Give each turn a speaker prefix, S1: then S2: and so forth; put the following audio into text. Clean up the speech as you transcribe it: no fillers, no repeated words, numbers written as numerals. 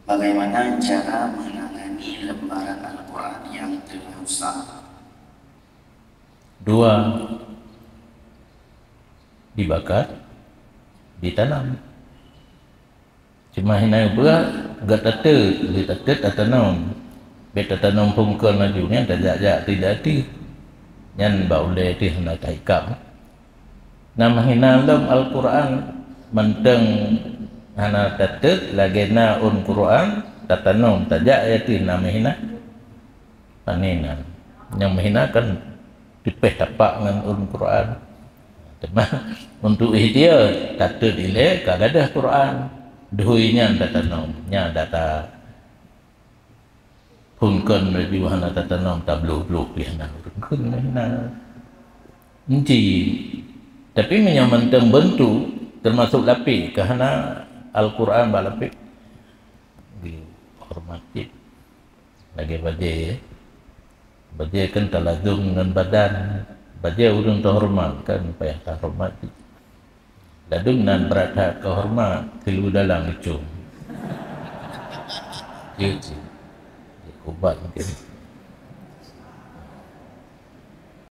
S1: Bagaimana cara menangani lembaran Al-Quran yang telah rusak?
S2: Dua, dibakar, ditanam. Cuma hina berat, gak tata, ditata tanam. Beta tanam pungkul majunya, tajak tidak ti. Yan baulai ti hina taikam. Nama hina dalam Al-Quran menteng hana tata lagi na Quran tatanum tajak ya ti nama hina panina. Yang mahina kan dipeh tapak dengan Quran. Teman untuk dia kata dile kagadah Quran duhuinya tatanum nya data pungkon lebih wahana tatanum tablu-blu pihana kun mahina inci tapi menyamantang bentuk termasuk lapi kerana Al-Quran balapi dihormati lagi baje kan talazum dengan badan baje urung terhormat kan payah terhormati ladung nan berada kehormat tilu dalam itu ubat mungkin